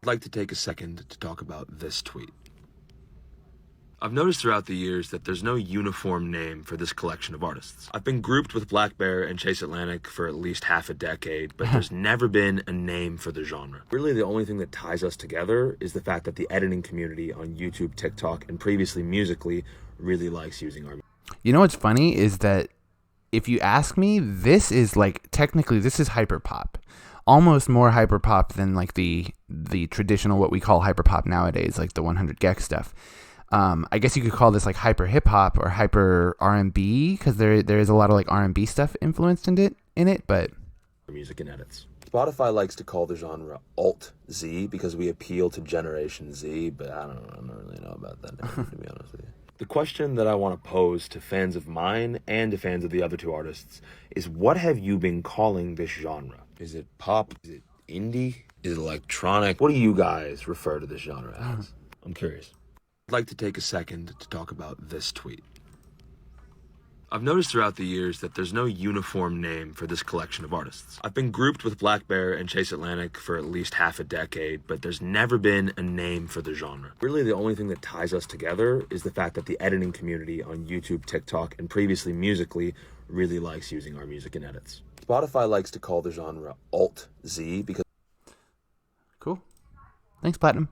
I'd like to take a second to talk about this tweet. I've noticed throughout the years that there's no uniform name for this collection of artists. I've been grouped with Black Bear and Chase Atlantic for at least half a decade, but there's never been a name for the genre. Really, the only thing that ties us together is the fact that the editing community on YouTube, TikTok, and previously Musically really likes using our. You know what's funny is that if you ask me, this is like technically this is hyperpop, almost more hyperpop than like the traditional what we call hyperpop nowadays, like the 100 gex stuff. I guess you could call this like hyper hip hop or hyper R&B because there is a lot of like R&B stuff influenced in it, but Music and edits. Spotify likes to call the genre Alt Z because we appeal to Generation Z, but I don't really know about that, to be honest with you. The question that I want to pose to fans of mine and to fans of the other two artists is, what have you been calling this genre? Is it pop? Is it indie? Is it electronic? What do you guys refer to this genre as? I'm curious. I'd like to take a second to talk about this tweet. I've noticed throughout the years that there's no uniform name for this collection of artists. I've been grouped with Black Bear and Chase Atlantic for at least half a decade, but there's never been a name for the genre. Really, the only thing that ties us together is the fact that the editing community on YouTube, TikTok, and previously Musically really likes using our music and edits. Spotify likes to call the genre Alt Z because... cool. Thanks, Platinum.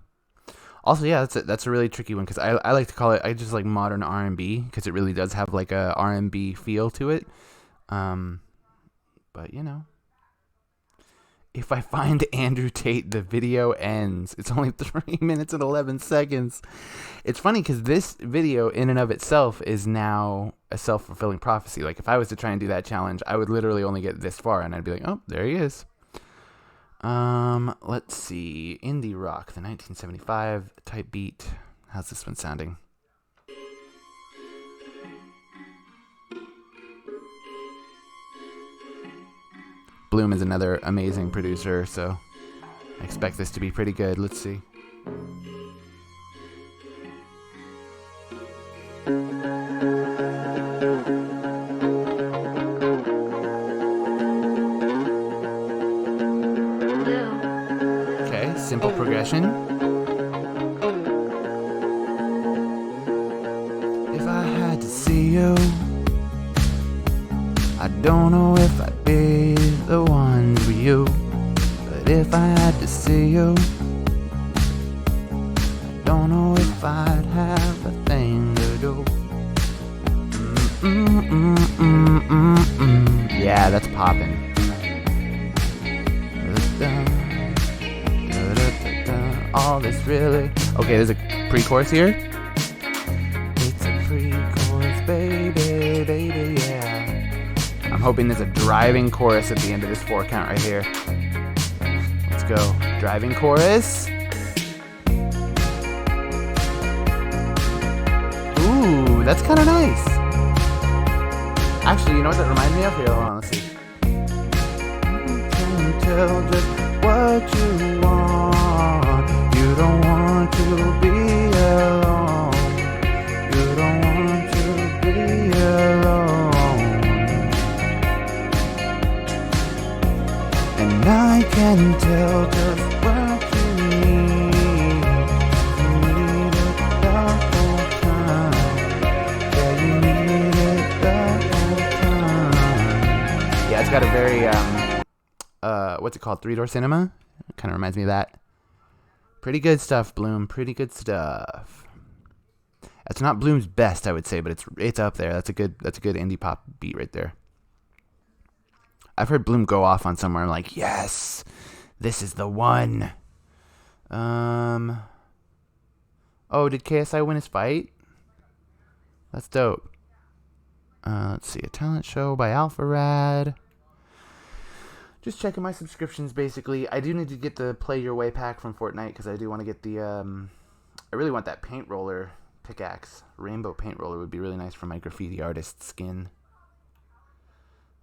Also, yeah, that's a really tricky one because I like to call it, I just like modern R&B because it really does have like a R&B feel to it. But you know, if I find Andrew Tate, the video ends. It's only 3 minutes and 11 seconds. It's funny because this video in and of itself is now a self-fulfilling prophecy. Like if I was to try and do that challenge, I would literally only get this far and I'd be like, oh, there he is. Let's see. Indie rock, the 1975 type beat. How's this one sounding? Bloom is another amazing producer, so I expect this to be pretty good. Let's see. Simple progression. If I had to see you, I don't know if I'd be the one for you. But if I had to see you, I don't know if I'd have a thing to do. Yeah, that's poppin'. All this really... Okay, there's a pre-chorus here. It's a pre-chorus, baby, yeah. I'm hoping there's a driving chorus at the end of this 4 count right here. Let's go. Driving chorus. Ooh, that's kind of nice. Actually, you know what that reminds me of? Here, hold on, let's see. Can tell just what you want. You don't want to be alone. You don't want to be alone. And I can tell just what you need. You need it the whole time. Yeah, you need it the whole time. Yeah, it's got a very what's it called? 3-Door Cinema? It kind of reminds me of that. Pretty good stuff, Bloom. Pretty good stuff. That's not Bloom's best, I would say, but it's up there. That's a good indie pop beat right there. I've heard Bloom go off on somewhere. I'm like, yes, this is the one. Oh, did KSI win his fight? That's dope. Let's see, a talent show by Alpha Rad. Just checking my subscriptions, basically. I do need to get the Play Your Way pack from Fortnite because I do want to get the... I really want that paint roller pickaxe. Rainbow paint roller would be really nice for my graffiti artist skin.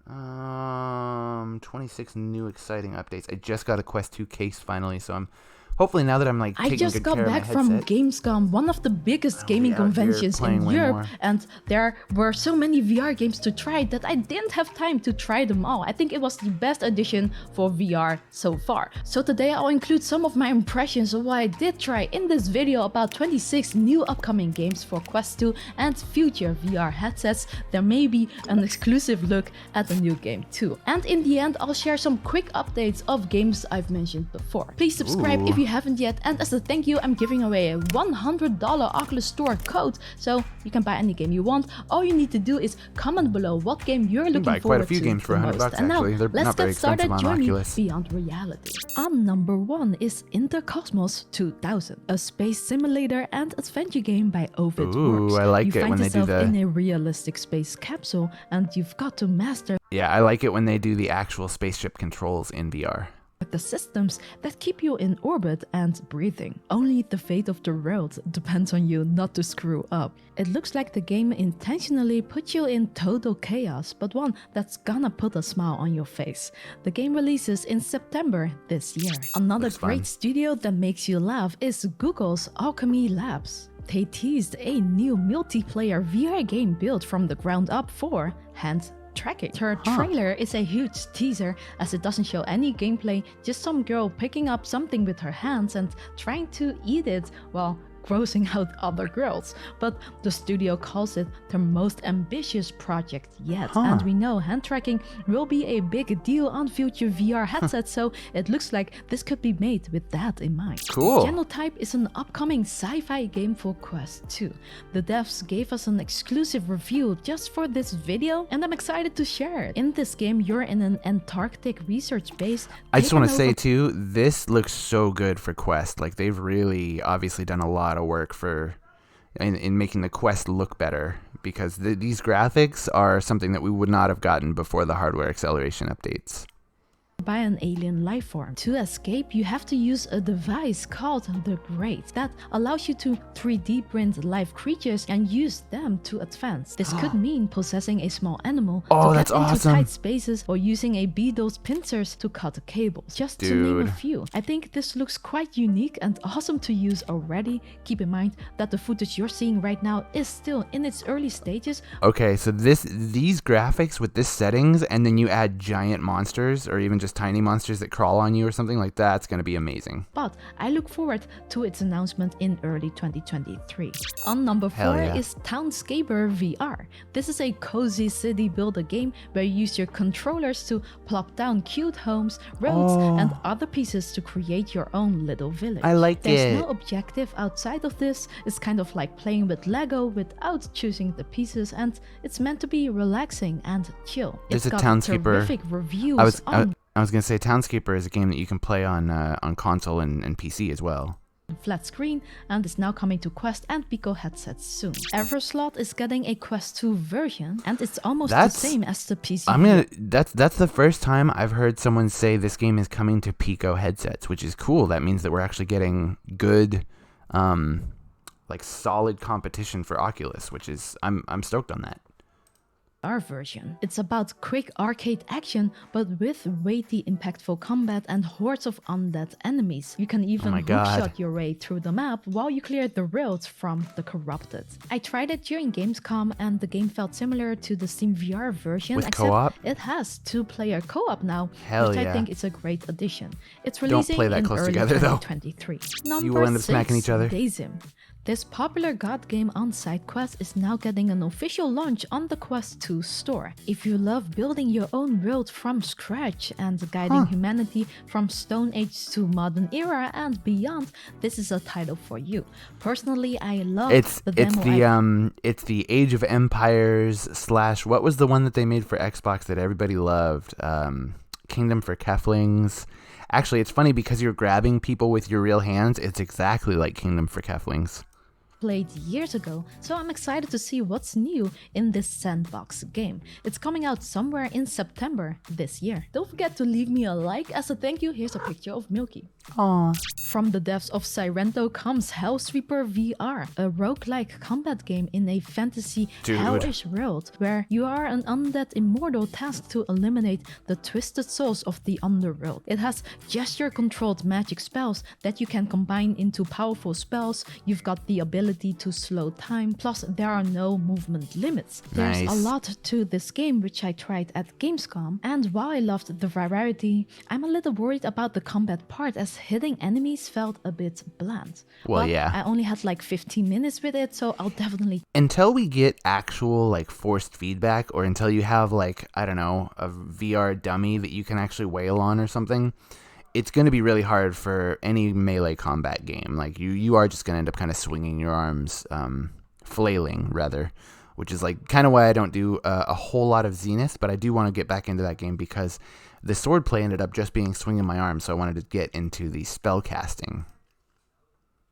26 new exciting updates. I just got a Quest 2 case finally, so I'm Hopefully now that I'm like I taking just good got care of my back from headset. Gamescom, one of the biggest gaming out here conventions playing in way Europe, more. and there were so many VR games to try that I didn't have time to try them all. I think it was the best edition for VR so far. So today I'll include some of my impressions of what I did try in this video about 26 new upcoming games for Quest 2 and future VR headsets. There may be an exclusive look at a new game too. And in the end I'll share some quick updates of games I've mentioned before. Please subscribe if you haven't yet, and as a thank you I'm giving away a $100 Oculus Store code, so you can buy any game you want. All you need to do is comment below what game you're looking buy quite forward a few to games for the $100 most. And now actually. They're let's not very get started. expensive on Join me Oculus. beyond reality. On number 1 is Intercosmos 2000, a space simulator and adventure game by Ovid Ooh, Works. I like you it find when they do yourself the- in a realistic space capsule, and you've got to master Yeah, I like it when they do the actual spaceship controls in VR. the systems that keep you in orbit and breathing. Only the fate of the world depends on you not to screw up. It looks like the game intentionally put you in total chaos, but one that's gonna put a smile on your face. The game releases in September this year. Another Looks fun. great studio that makes you laugh is Google's Alchemy Labs. They teased a new multiplayer VR game built from the ground up for hand tracking. Her trailer is a huge teaser as it doesn't show any gameplay, just some girl picking up something with her hands and trying to eat it while grossing out other girls. But the studio calls it their most ambitious project yet. And we know hand tracking will be a big deal on future VR headsets, so it looks like this could be made with that in mind. Cool. Genotype is an upcoming sci-fi game for Quest 2. The devs gave us an exclusive review just for this video, and I'm excited to share it. In this game, you're in an Antarctic research base. I just want to taken say over too, this looks so good for Quest. Like they've really obviously done a lot of work for in making the Quest look better, because these graphics are something that we would not have gotten before the hardware acceleration updates. by an alien life form. To escape, you have to use a device called the Grate that allows you to 3D print live creatures and use them to advance. This could mean possessing a small animal Oh, to that's get into awesome. tight spaces, or using a beetle's pincers to cut cables. Just to name a Dude. few. I think this looks quite unique and awesome to use already. Keep in mind that the footage you're seeing right now is still in its early stages. Okay, so these graphics with this settings, and then you add giant monsters or even just tiny monsters that crawl on you or something like that, it's going to be amazing. But I look forward to its announcement in early 2023. On number 4 Hell yeah. is Townscaper VR. This is a cozy city builder game where you use your controllers to plop down cute homes, roads, and other pieces to create your own little village. I like There's it. no objective outside of this. It's kind of like playing with Lego without choosing the pieces, and it's meant to be relaxing and chill. There's It's a got Townscaper- terrific reviews I was going to say Townscaper is a game that you can play on console and PC as well. flat screen, and is now coming to Quest and Pico headsets soon. Everslot is getting a Quest 2 version, and it's almost That's- the same as the PC. That's the first time I've heard someone say this game is coming to Pico headsets, which is cool. That means that we're actually getting good, like solid competition for Oculus, which is I'm stoked on that. VR version. It's about quick arcade action, but with weighty, impactful combat and hordes of undead enemies. You can even my God. hookshot your way through the map while you clear the rails from the corrupted. I tried it during Gamescom, and the game felt similar to the Steam VR version, With except co-op? it has 2-player co-op now, Hell which I yeah. think is a great addition. It's Don't releasing play that in close early together, though. 2023. You will end up smacking each other. DayZim. This popular god game on SideQuest is now getting an official launch on the Quest 2 store. If you love building your own world from scratch and guiding humanity from Stone Age to modern era and beyond, this is a title for you. Personally, I love It's the it's demo. it's the Age of Empires / what was the one that they made for Xbox that everybody loved? Kingdom for Keflings. Actually, it's funny because you're grabbing people with your real hands. It's exactly like Kingdom for Keflings. played years ago, so I'm excited to see what's new in this sandbox game. It's coming out somewhere in September this year. Don't forget to leave me a like. As a thank you, here's a picture of Milky. Aww. From the devs of Sirento comes Hellsweeper VR, a roguelike combat game in a fantasy hellish world where you are an undead immortal tasked to eliminate the twisted souls of the underworld. It has gesture-controlled magic spells that you can combine into powerful spells. You've got the ability to slow time, plus there are no movement limits. There's a lot to this game which I tried at Gamescom, and while I loved the variety, I'm a little worried about the combat part as hitting enemies felt a bit bland. Well, yeah. I only had like 15 minutes with it, so I'll definitely... Until we get actual like forced feedback, or until you have like, I don't know, a VR dummy that you can actually wail on or something, it's going to be really hard for any melee combat game. Like you are just going to end up kind of swinging your arms, flailing rather, which is like kind of why I don't do a whole lot of Zenith, but I do want to get back into that game because the sword play ended up just being swinging my arm, so I wanted to get into the spell casting.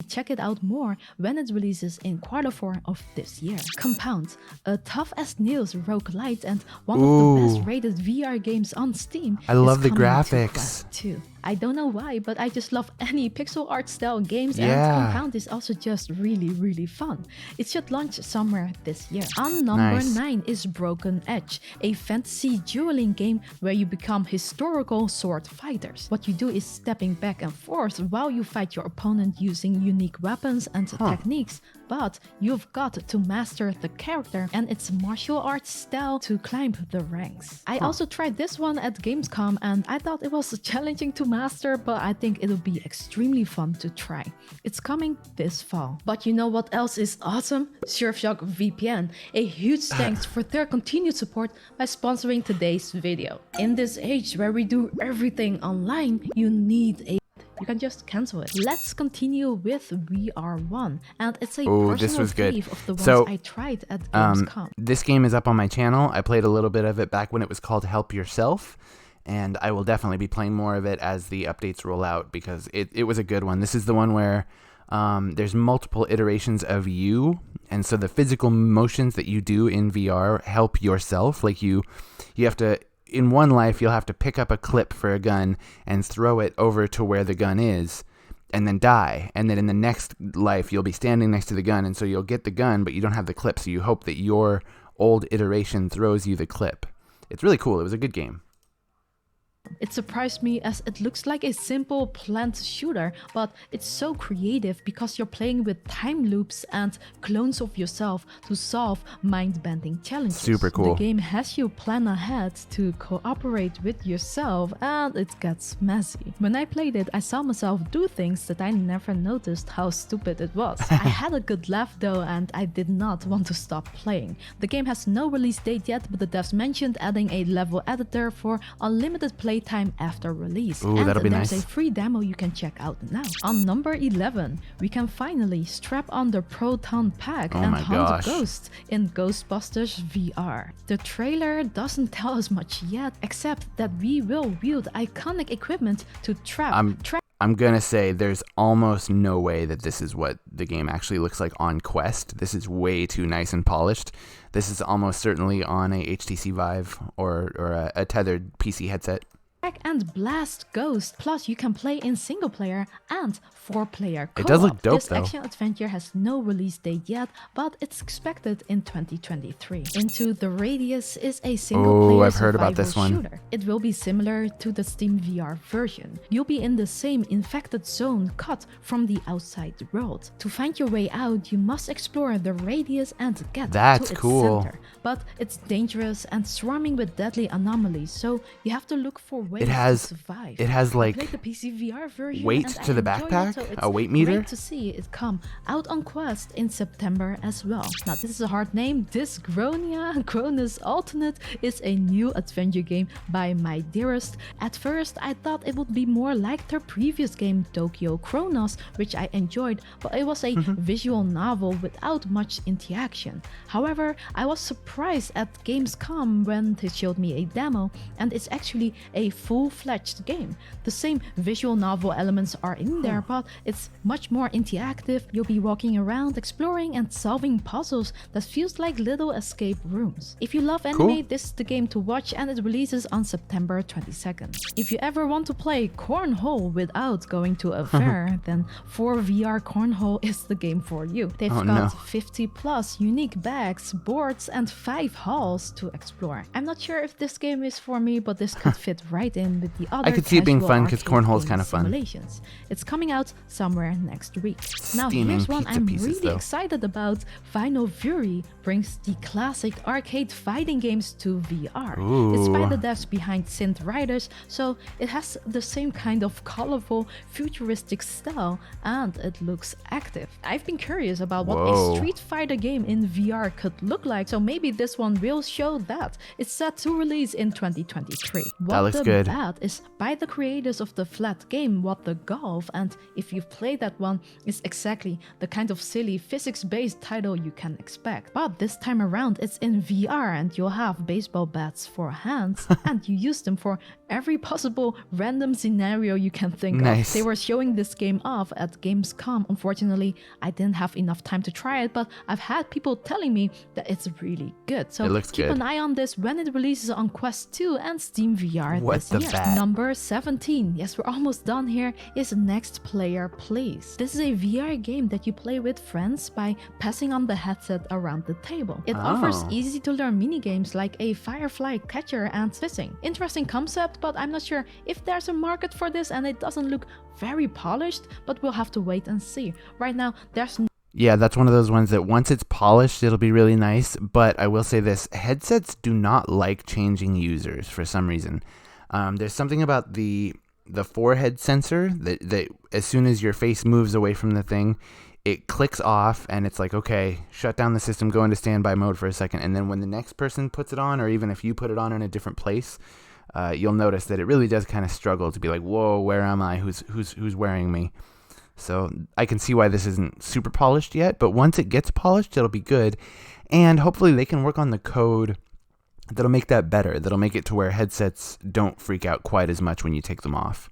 Check it out more when it releases in Q4 of this year. Compound, a tough-as-nails roguelite and one of the best-rated VR games on Steam. I love the graphics. Too. I don't know why, but I just love any pixel art style games, and Compound is also just really fun. It should launch somewhere this year. On number 9 is Broken Edge, a fantasy dueling game where you become historical sword fighters. What you do is stepping back and forth while you fight your opponent using unique weapons and techniques, but you've got to master the character and its martial arts style to climb the ranks. I also tried this one at Gamescom and I thought it was challenging to master, but I think it'll be extremely fun to try. It's coming this fall. But you know what else is awesome? Surfshock VPN. A huge thanks for their continued support by sponsoring today's video. In this age where we do everything online, you need a... You can just cancel it. Let's continue with VR1, and it's a personal fave of the ones I tried at Gamescom. This game is up on my channel. I played a little bit of it back when it was called Help Yourself, and I will definitely be playing more of it as the updates roll out because it was a good one. This is the one where there's multiple iterations of you, and so the physical motions that you do in VR help yourself. Like you have to... In one life, you'll have to pick up a clip for a gun and throw it over to where the gun is and then die. And then in the next life, you'll be standing next to the gun, and so you'll get the gun, but you don't have the clip, so you hope that your old iteration throws you the clip. It's really cool. It was a good game. It surprised me as it looks like a simple plant shooter, but it's so creative because you're playing with time loops and clones of yourself to solve mind-bending challenges. Super cool. The game has you plan ahead to cooperate with yourself, and it gets messy. When I played it, I saw myself do things that I never noticed how stupid it was. I had a good laugh though, and I did not want to stop playing. The game has no release date yet, but the devs mentioned adding a level editor for unlimited playtime after release. Ooh, and that'll be there's nice. a free demo you can check out now. On number 11, we can finally strap on the Proton Pack and hunt ghosts in Ghostbusters VR. The trailer doesn't tell us much yet, except that we will wield iconic equipment to trap. I'm gonna say there's almost no way that this is what the game actually looks like on Quest. This is way too nice and polished. This is almost certainly on a HTC Vive or a tethered PC headset. And blast ghosts. Plus, you can play in single player and 4-player co-op. It does look dope, this though. action adventure has no release date yet, but it's expected in 2023. Into the Radius is a single-player I've heard about this one. shooter. It will be similar to the Steam VR version. You'll be in the same infected zone cut from the outside world. To find your way out, you must explore the Radius and get to its center. But it's dangerous and swarming with deadly anomalies, so you have to look for ways to survive. It has like the PC VR version weight to the backpack, a weight meter. Great to see it come out on Quest in September as well. Now this is a hard name. Dysgronia Cronus Alternate is a new adventure game by My Dearest. At first I thought it would be more like their previous game Tokyo Chronos, which I enjoyed, but it was a visual novel without much interaction. However, I was surprised at Gamescom when they showed me a demo, and it's actually a full-fledged game. The same visual novel elements are in there, but it's much more interactive. You'll be walking around, exploring and solving puzzles that feels like little escape rooms. If you love anime, this is the game to watch, and it releases on September 22nd. If you ever want to play cornhole without going to a fair, then 4VR Cornhole is the game for you. They've got 50 plus unique bags, boards and 5 halls to explore. I'm not sure if this game is for me, but this could fit right in with the other I could see it being casual fun because arcade cornhole is game kind of fun. simulations. It's coming out somewhere next week. Now Steaming here's one pizza I'm pieces, really though. excited about. Final Fury brings the classic arcade fighting games to VR. It's by the devs behind Synth Riders, so it has the same kind of colorful, futuristic style, and it looks active. I've been curious about what a Street Fighter game in VR could look like, so maybe this one will show that. It's set to release in 2023. That looks good. That is by the creators of the flat game What the Golf, and if you've played that one, it's exactly the kind of silly physics-based title you can expect. But this time around it's in VR, and you'll have baseball bats for hands and you use them for every possible random scenario you can think of. They were showing this game off at Gamescom. Unfortunately, I didn't have enough time to try it, but I've had people telling me that it's really good. So it looks keep good. an eye on this when it releases on Quest 2 and Steam VR this year. Number 17, yes, we're almost done here, is Next Player Please. This is a VR game that you play with friends by passing on the headset around the table. It offers easy to learn mini games like a firefly catcher and fishing. Interesting concept, but I'm not sure if there's a market for this, and it doesn't look very polished, but we'll have to wait and see. Right now, there's Yeah, that's one of those ones that once it's polished, it'll be really nice. But I will say this, headsets do not like changing users for some reason. There's something about the forehead sensor that as soon as your face moves away from the thing, it clicks off and it's like, okay, shut down the system, go into standby mode for a second. And then when the next person puts it on, or even if you put it on in a different place, you'll notice that it really does kind of struggle to be like, whoa, where am I? Who's wearing me? So I can see why this isn't super polished yet, but once it gets polished, it'll be good. And hopefully they can work on the code that'll make that better. That'll make it to where headsets don't freak out quite as much when you take them off.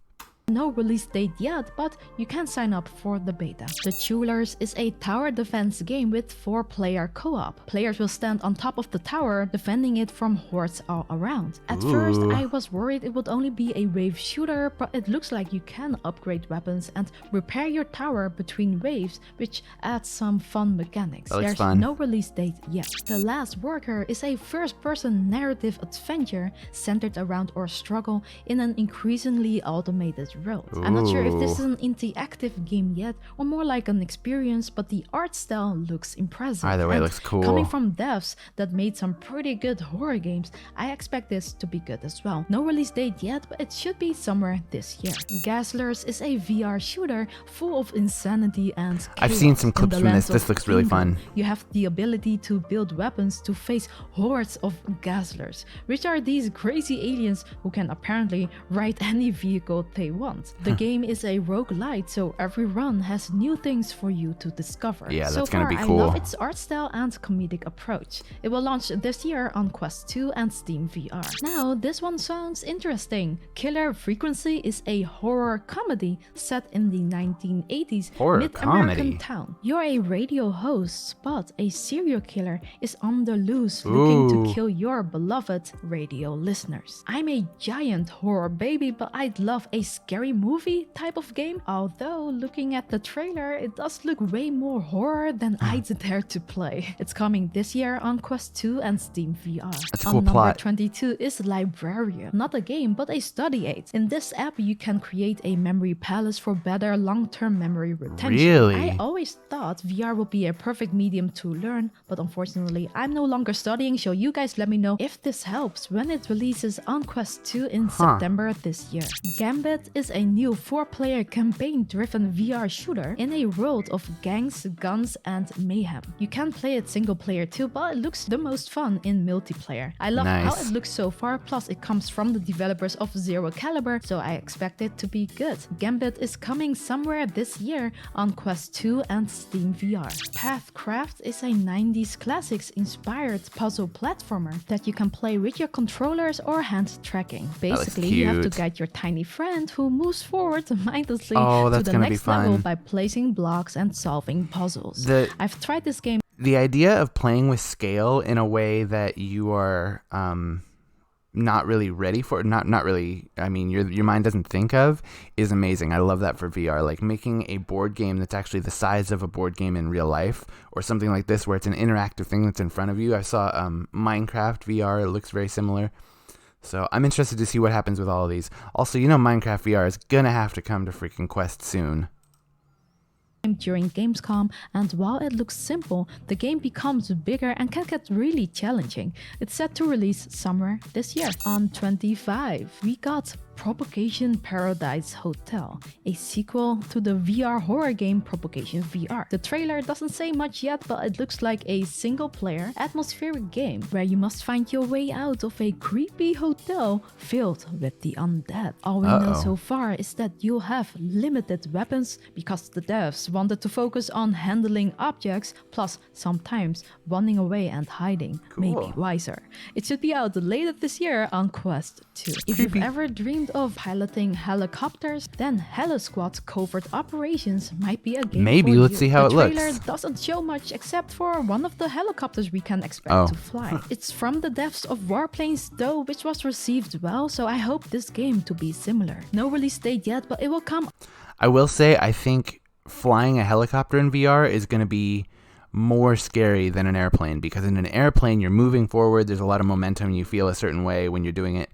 no release date yet, but you can sign up for the beta. The Chewlers is a tower defense game with 4-player co-op. Players will stand on top of the tower, defending it from hordes all around. At first, I was worried it would only be a wave shooter, but it looks like you can upgrade weapons and repair your tower between waves, which adds some fun mechanics. There's no release date yet. The Last Worker is a first-person narrative adventure centered around our struggle in an increasingly automated world. I'm not sure if this is an interactive game yet, or more like an experience, but the art style looks impressive. Either way, it looks cool. Coming from devs that made some pretty good horror games, I expect this to be good as well. No release date yet, but it should be somewhere this year. Gaslers is a VR shooter full of insanity and chaos. I've seen some clips from this. This looks really fun. You have the ability to build weapons to face hordes of Gaslers, which are these crazy aliens who can apparently ride any vehicle they want. The game is a roguelite, so every run has new things for you to discover. Yeah, so that's gonna be far, cool. I love its art style and comedic approach. It will launch this year on Quest 2 and Steam VR. Now, this one sounds interesting. Killer Frequency is a horror comedy set in the 1980s mid-American town. You're a radio host, but a serial killer is on the loose looking to kill your beloved radio listeners. I'm a giant horror baby, but I'd love a scary movie type of game. Although, looking at the trailer, it does look way more horror than I'd dare to play. It's coming this year on Quest 2 and Steam VR. That's a cool number plot. 22 is Librarian. Not a game, but a study aid. In this app, you can create a memory palace for better long-term memory retention. Really? I always thought VR would be a perfect medium to learn, but unfortunately, I'm no longer studying, so you guys let me know if this helps when it releases on Quest 2 in September this year. Gambit is is a new 4-player campaign-driven VR shooter in a world of gangs, guns, and mayhem. You can play it single player too, but it looks the most fun in multiplayer. I love how Nice. it looks so far, plus it comes from the developers of Zero Caliber, so I expect it to be good. Gambit is coming somewhere this year on Quest 2 and Steam VR. Pathcraft is a 90s classics inspired puzzle platformer that you can play with your controllers or hand tracking. Basically, you have to cute. guide your tiny friend who moves forward mindlessly Oh, to that's the gonna be next level fun. by placing blocks and solving puzzles. I've tried this game. The idea of playing with scale in a way that you are not really ready for, not really, I mean, your mind doesn't think of, is amazing. I love that for VR. Like making a board game that's actually the size of a board game in real life, or something like this where it's an interactive thing that's in front of you. I saw Minecraft VR. It looks very similar. So I'm interested to see what happens with all of these. Also, you know, Minecraft VR is gonna have to come to freaking Quest soon. During Gamescom, and while it looks simple, the game becomes bigger and can get really challenging. It's set to release somewhere this year. On 25, we got Propagation Paradise Hotel, a sequel to the VR horror game Propagation VR. The trailer doesn't say much yet, but it looks like a single-player, atmospheric game where you must find your way out of a creepy hotel filled with the undead. All we know so far is that you'll have limited weapons because the devs wanted to focus on handling objects, plus sometimes running away and hiding, maybe wiser. It should be out later this year on Quest 2. If you've ever dreamed of piloting helicopters, then HeliSquad Covert Operations might be a game Maybe, for let's you. see how the it looks. trailer doesn't show much except for one of the helicopters we can expect to fly. It's from the devs of Warplanes though, which was received well, so I hope this game to be similar. No release date yet, but it will come. I will say, I think flying a helicopter in VR is going to be more scary than an airplane, because in an airplane you're moving forward, there's a lot of momentum, you feel a certain way when you're doing it.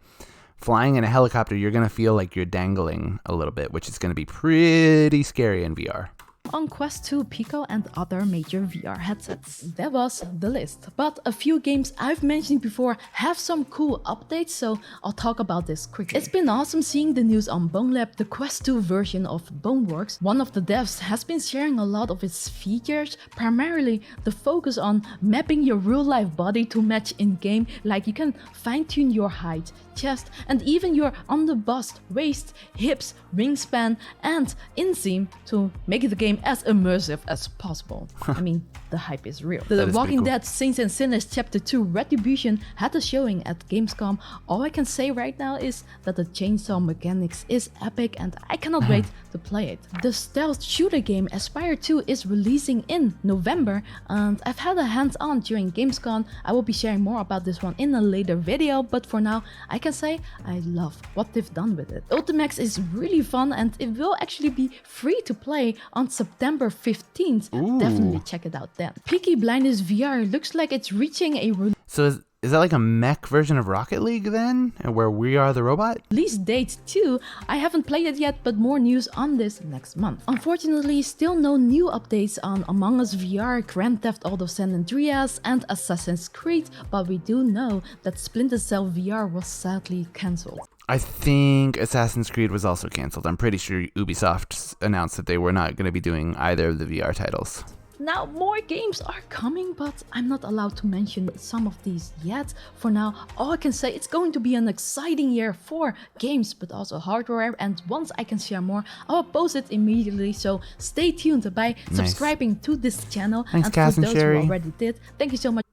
Flying in a helicopter, you're going to feel like you're dangling a little bit, which is going to be pretty scary in VR. On Quest 2, Pico, and other major VR headsets. That was the list. But a few games I've mentioned before have some cool updates, so I'll talk about this quickly. It's been awesome seeing the news on BoneLab, the Quest 2 version of Boneworks. One of the devs has been sharing a lot of its features, primarily the focus on mapping your real-life body to match in-game, like you can fine-tune your height, chest, and even your underbust, waist, hips, wingspan, and inseam to make the game as immersive as possible. I mean, the hype is real. The That is Walking pretty cool. Dead Saints and Sinners Chapter 2 Retribution had a showing at Gamescom. All I can say right now is that the chainsaw mechanics is epic and I cannot wait to play it. The stealth shooter game Aspire 2 is releasing in November, and I've had a hands-on during Gamescom. I will be sharing more about this one in a later video, but for now I can say I love what they've done with it. Ultimax is really fun and it will actually be free to play on September 15th. Definitely check it out then. Peaky Blinders VR looks like it's reaching a So is that like a mech version of Rocket League then, where we are the robot? release date too. I haven't played it yet, but more news on this next month. Unfortunately, still no new updates on Among Us VR, Grand Theft Auto San Andreas, and Assassin's Creed, but we do know that Splinter Cell VR was sadly cancelled. I think Assassin's Creed was also canceled. I'm pretty sure Ubisoft announced that they were not going to be doing either of the VR titles. Now, more games are coming, but I'm not allowed to mention some of these yet. For now, all I can say, it's going to be an exciting year for games, but also hardware. And once I can share more, I'll post it immediately. So stay tuned by subscribing to this channel. Thanks, and Cass for and those Sherry. who already did, thank you so much.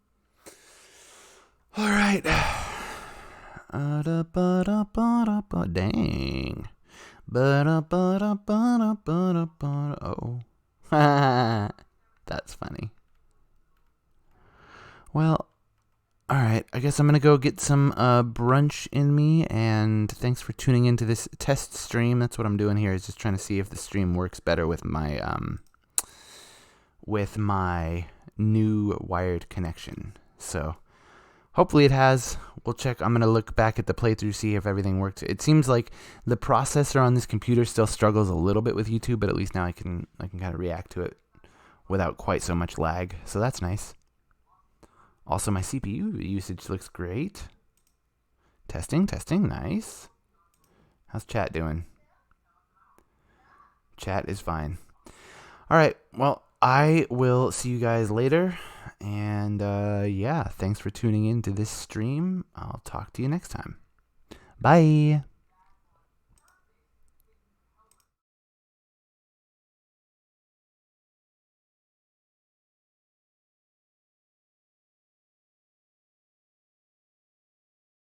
All right. Dang. Oh. That's funny. Well, alright, I guess I'm gonna go get some brunch in me, and thanks for tuning into this test stream. That's what I'm doing here, is just trying to see if the stream works better with my new wired connection. So hopefully it has. We'll check. I'm gonna look back at the playthrough, see if everything works. It seems like the processor on this computer still struggles a little bit with YouTube, but at least now I can kind of react to it without quite so much lag. So that's nice. Also, my CPU usage looks great. Testing, nice. How's chat doing? Chat is fine. All right. Well, I will see you guys later. And yeah, thanks for tuning in to this stream. I'll talk to you next time. Bye.